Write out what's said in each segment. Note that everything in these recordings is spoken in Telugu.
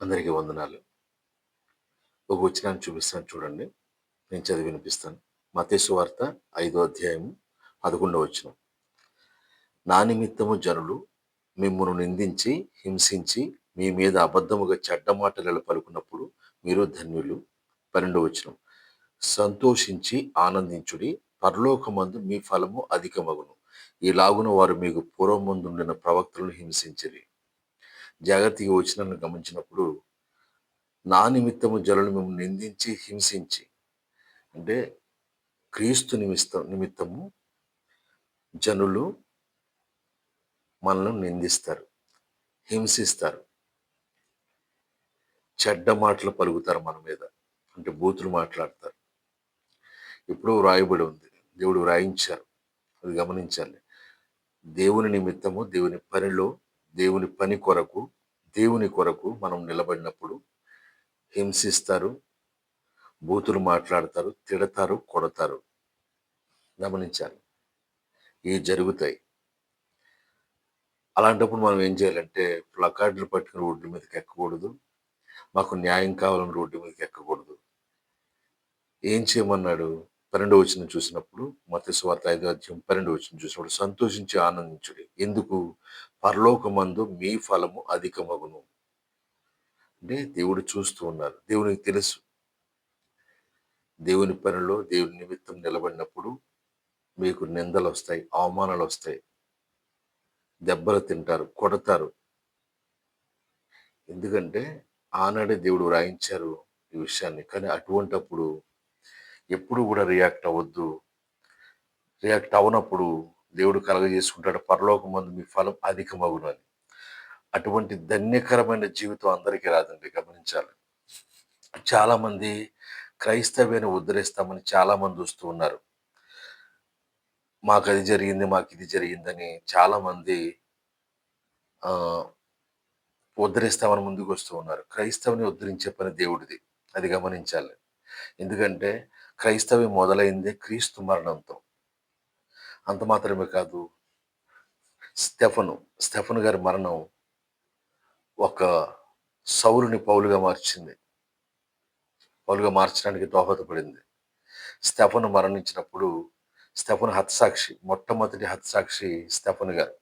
అందరికీ వందనాలు. ఒక వచనాన్ని చూపిస్తాను చూడండి. నేను చదివి వినిపిస్తాను. మత్తయి సువార్త 5వ అధ్యాయము 11వ వచనం. నా నిమిత్తము జనులు మిమ్మును నిందించి, హింసించి, మీ మీద అబద్ధముగా చెడ్డ మాటలు పలుకున్నప్పుడు మీరు ధన్యులు. 12వ వచనం. సంతోషించి ఆనందించుడి, పరలోకమందు మీ ఫలము అధికమగును. ఈలాగున వారు మీకు పూర్వమందుండిన ప్రవక్తలను హింసించిరి. జాగ్రత్తగా ఈ వచనాన్ని గమనించినప్పుడు నా నిమిత్తము జనులు మిమ్మల్ని నిందించి, హింసించి అంటే క్రీస్తు నిమిత్తము జనులు మనల్ని నిందిస్తారు, హింసిస్తారు, చెడ్డ మాటలు పలుకుతారు మన మీద. అంటే బూతులు మాట్లాడతారు. ఎప్పుడో వ్రాయబడి ఉంది. దేవుడు వ్రాయించారు. అది గమనించాలి. దేవుని నిమిత్తము, దేవుని పనిలో, దేవుని పని కొరకు, దేవుని కొరకు మనం నిలబడినప్పుడు హింసిస్తారు, బూతులు మాట్లాడతారు, తిడతారు, కొడతారు. గమనించాలి. ఇవి జరుగుతాయి. అలాంటప్పుడు మనం ఏం చేయాలంటే ప్లకార్డులు పట్టుకుని రోడ్డు మీదకి ఎక్కకూడదు. మాకు న్యాయం కావాలని రోడ్డు మీదకి ఎక్కకూడదు. ఏం చేయమన్నాడు? 12వ వచనం చూసినప్పుడు, మత్తయి సువార్త 5వ అధ్యాయం 12వ వచనం చూసినప్పుడు సంతోషించి ఆనందించుడి. ఎందుకు? పరలోకమందు మీ ఫలము అధికమగును. అంటే దేవుడు చూస్తూ ఉన్నారు. దేవునికి తెలుసు. దేవుని పనిలో దేవుని నిమిత్తం నిలబడినప్పుడు మీకు నిందలొస్తాయి, అవమానాలొస్తాయి, దెబ్బలు తింటారు, కొడతారు. ఎందుకంటే ఆనాడే దేవుడు వ్రాయించారు ఈ విషయాన్ని. కానీ అటువంటప్పుడు ఎప్పుడు కూడా రియాక్ట్ అవ్వద్దు. రియాక్ట్ అవ్వనప్పుడు దేవుడు కలగజేసుకుంటాడు, పరలోకమందు మీ ఫలం అధికమగును అని. అటువంటి ధన్యకరమైన జీవితం అందరికీ రాదండి, గమనించాలి. చాలామంది క్రైస్తవ్యాన్ని ఉద్ధరిస్తామని చాలామంది వస్తూ ఉన్నారు. మాకు అది జరిగింది, మాకు ఇది జరిగిందని చాలామంది ఉద్ధరిస్తామని ముందుకు వస్తూ ఉన్నారు. క్రైస్తవుని ఉద్ధరించే పని దేవుడిది. అది గమనించాలి. ఎందుకంటే క్రైస్తవ్యం మొదలైందే క్రీస్తు మరణంతో. అంత మాత్రమే కాదు, స్టెఫను గారి మరణం ఒక సౌలుని పౌలుగా మార్చడానికి దోహదపడింది. స్టెఫను మరణించినప్పుడు స్టెఫను హతసాక్షి, మొట్టమొదటి హతసాక్షి స్టెఫను గారు.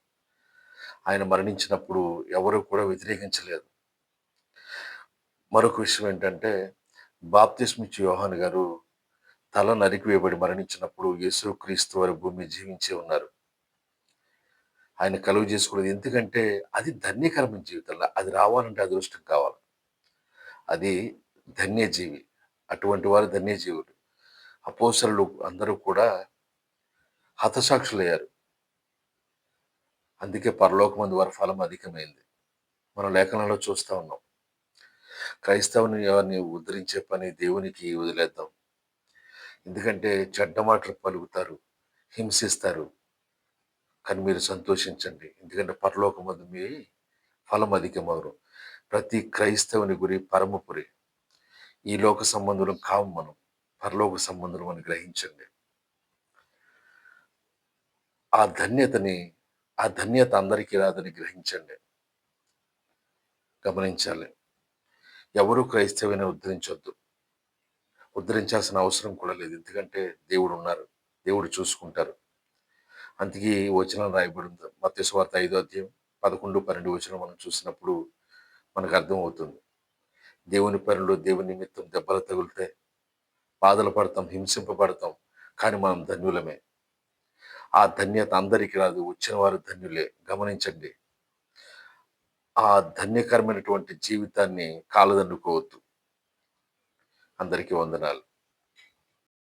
ఆయన మరణించినప్పుడు ఎవరు కూడా వ్యతిరేకించలేదు. మరొక విషయం ఏంటంటే బాప్తిస్మిచ్చు యోహాను గారు తల నరికివేయబడి మరణించినప్పుడు యేసుక్రీస్తు వారి భూమి జీవించి ఉన్నారు. ఆయన కలుగు చేసుకోలేదు. ఎందుకంటే అది ధన్యకరమైన జీవితంలో అది రావాలంటే అదృష్టం కావాలి. అది ధన్యజీవి. అటువంటి వారు ధన్యజీవులు. అపోస్తలులు అందరూ కూడా హతసాక్షులయ్యారు. అందుకే పరలోకమందు వారి ఫలం అధికమైంది. మనం లేఖనంలో చూస్తా ఉన్నాం. క్రైస్తవుని ఎవరిని ఉద్ధరించే పని దేవునికి వదిలేద్దాం. ఎందుకంటే చెడ్డ మాటలు పలుకుతారు, హింసిస్తారు. కానీ మీరు సంతోషించండి. ఎందుకంటే పరలోకమందు మీ ఫలం అధికమగును. ప్రతి క్రైస్తవుని గురి పరమపురి. ఈ లోక సంబంధులం కాము మనం. పరలోక సంబంధులం అని గ్రహించండి. ఆ ధన్యత అందరికీ రాదని గ్రహించండి. గమనించాలి. ఎవరు క్రైస్తవుని ఉద్ధరించొద్దు. ఉద్ధరించాల్సిన అవసరం కూడా లేదు. ఎందుకంటే దేవుడు ఉన్నారు. దేవుడు చూసుకుంటారు. అందుకే ఈ వచనం రాయబడి ఉంది. మత్తయి సువార్త 5వ అధ్యాయం 11, 12 వచనం మనం చూసినప్పుడు మనకు అర్థమవుతుంది. దేవుని పనిలో దేవుని నిమిత్తం దెబ్బలు తగులుతాయి, బాధలు పడతాం, హింసింపబడతాం. కానీ మనం ధన్యులమే. ఆ ధన్యత అందరికీ రాదు. వచ్చిన వారు ధన్యులే. గమనించండి. ఆ ధన్యకరమైనటువంటి జీవితాన్ని కాలదన్నుకోవద్దు. అందరికీ వందనాలు.